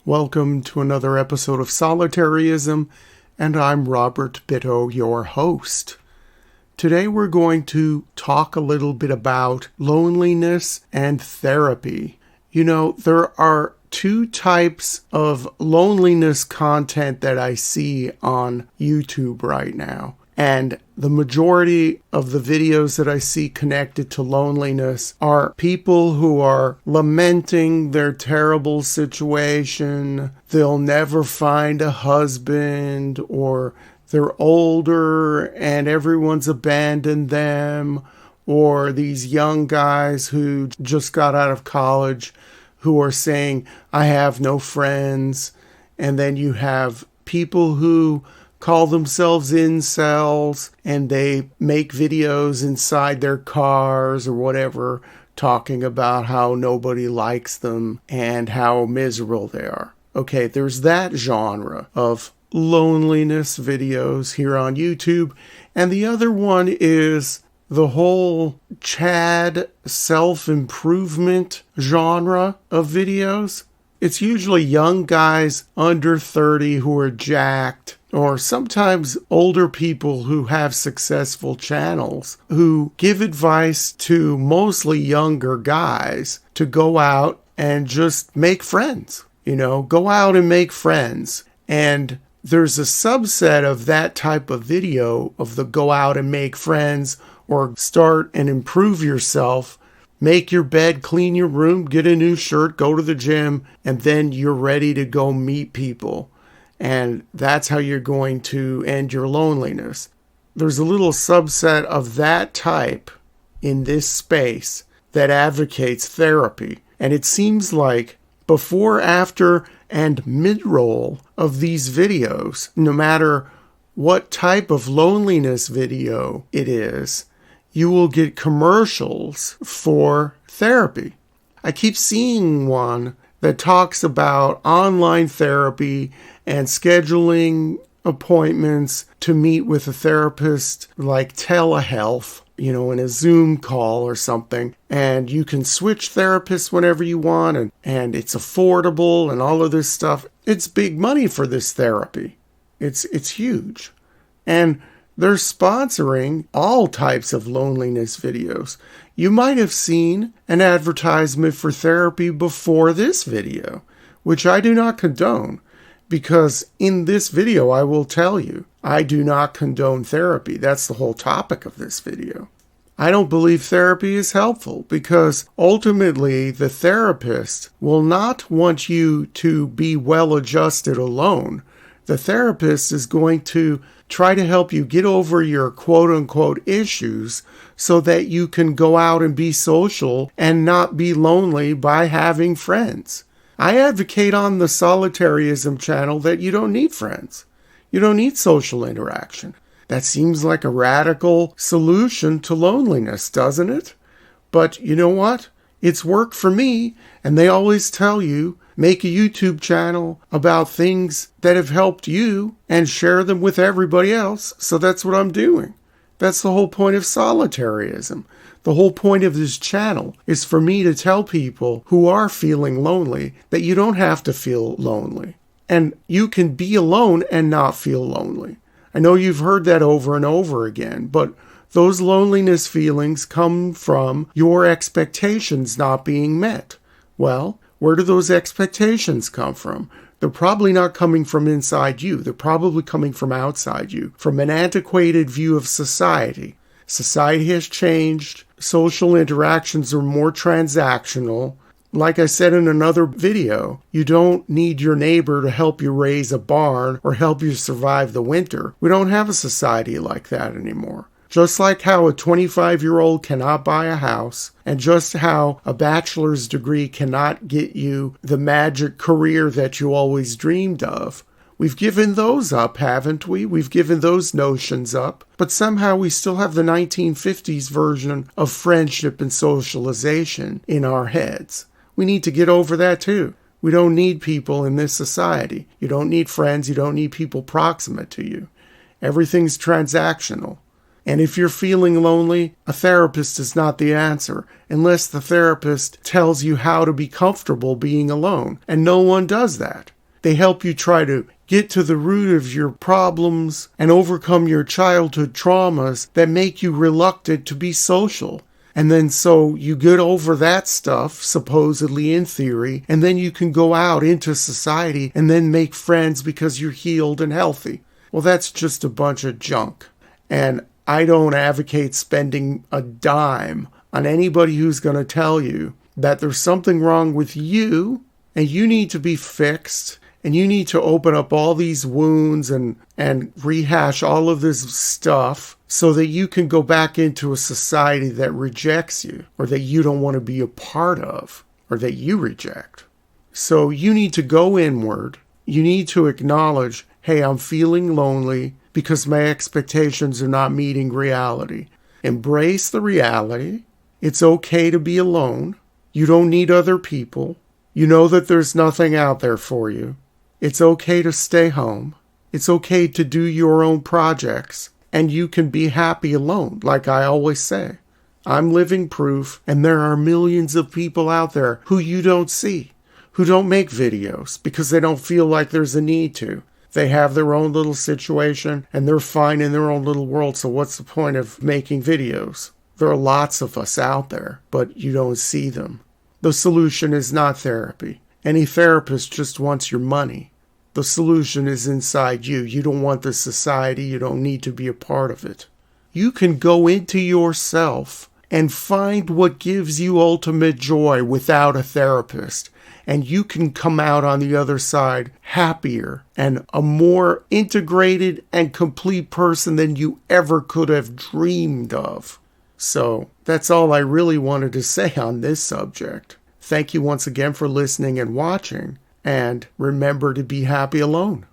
Welcome to another episode of Solitaryism, and I'm Robert Bitto, your host. Today we're going to talk a little bit about loneliness and therapy. You know, there are two types of loneliness content that I see on YouTube right now. And the majority of the videos that I see connected to loneliness are people who are lamenting their terrible situation. They'll never find a husband, or they're older and everyone's abandoned them, or these young guys who just got out of college who are saying, I have no friends. And then you have people who call themselves incels, and they make videos inside their cars or whatever, talking about how nobody likes them and how miserable they are. Okay, there's that genre of loneliness videos here on YouTube. And the other one is the whole Chad self-improvement genre of videos. It's usually young guys under 30 who are jacked, or sometimes older people who have successful channels who give advice to mostly younger guys to go out and just make friends. You know, go out and make friends. And there's a subset of that type of video, of the go out and make friends or start and improve yourself. Make your bed, clean your room, get a new shirt, go to the gym, and then you're ready to go meet people. And that's how you're going to end your loneliness. There's a little subset of that type in this space that advocates therapy. And it seems like before, after, and mid-roll of these videos, no matter what type of loneliness video it is, you will get commercials for therapy. I keep seeing one that talks about online therapy and scheduling appointments to meet with a therapist, like telehealth, you know, in a Zoom call or something. And you can switch therapists whenever you want, and it's affordable and all of this stuff. It's big money for this therapy. It's huge. And they're sponsoring all types of loneliness videos. You might have seen an advertisement for therapy before this video, which I do not condone, because in this video I will tell you, I do not condone therapy. That's the whole topic of this video. I don't believe therapy is helpful, because ultimately the therapist will not want you to be well-adjusted alone. The therapist is going to try to help you get over your quote-unquote issues so that you can go out and be social and not be lonely by having friends. I advocate on the Solitaryism channel that you don't need friends. You don't need social interaction. That seems like a radical solution to loneliness, doesn't it? But you know what? It's worked for me, and they always tell you, make a YouTube channel about things that have helped you and share them with everybody else. So that's what I'm doing. That's the whole point of Solitaryism. The whole point of this channel is for me to tell people who are feeling lonely that you don't have to feel lonely. And you can be alone and not feel lonely. I know you've heard that over and over again, but those loneliness feelings come from your expectations not being met. Well, where do those expectations come from? They're probably not coming from inside you. They're probably coming from outside you, from an antiquated view of society. Society has changed. Social interactions are more transactional. Like I said in another video, you don't need your neighbor to help you raise a barn or help you survive the winter. We don't have a society like that anymore. Just like how a 25-year-old cannot buy a house, and just how a bachelor's degree cannot get you the magic career that you always dreamed of, we've given those up, haven't we? We've given those notions up, but somehow we still have the 1950s version of friendship and socialization in our heads. We need to get over that too. We don't need people in this society. You don't need friends. You don't need people proximate to you. Everything's transactional. And if you're feeling lonely, a therapist is not the answer, unless the therapist tells you how to be comfortable being alone. And no one does that. They help you try to get to the root of your problems and overcome your childhood traumas that make you reluctant to be social. And then so you get over that stuff, supposedly in theory, and then you can go out into society and then make friends because you're healed and healthy. Well, that's just a bunch of junk. And I don't advocate spending a dime on anybody who's going to tell you that there's something wrong with you and you need to be fixed and you need to open up all these wounds and rehash all of this stuff so that you can go back into a society that rejects you or that you don't want to be a part of or that you reject. So you need to go inward. You need to acknowledge, hey, I'm feeling lonely because my expectations are not meeting reality. Embrace the reality. It's okay to be alone. You don't need other people. You know that there's nothing out there for you. It's okay to stay home. It's okay to do your own projects. And you can be happy alone, like I always say. I'm living proof, and there are millions of people out there who you don't see, who don't make videos because they don't feel like there's a need to. They have their own little situation, and they're fine in their own little world, so what's the point of making videos? There are lots of us out there, but you don't see them. The solution is not therapy. Any therapist just wants your money. The solution is inside you. You don't want the society. You don't need to be a part of it. You can go into yourself and find what gives you ultimate joy without a therapist. And you can come out on the other side happier and a more integrated and complete person than you ever could have dreamed of. So that's all I really wanted to say on this subject. Thank you once again for listening and watching. And remember to be happy alone.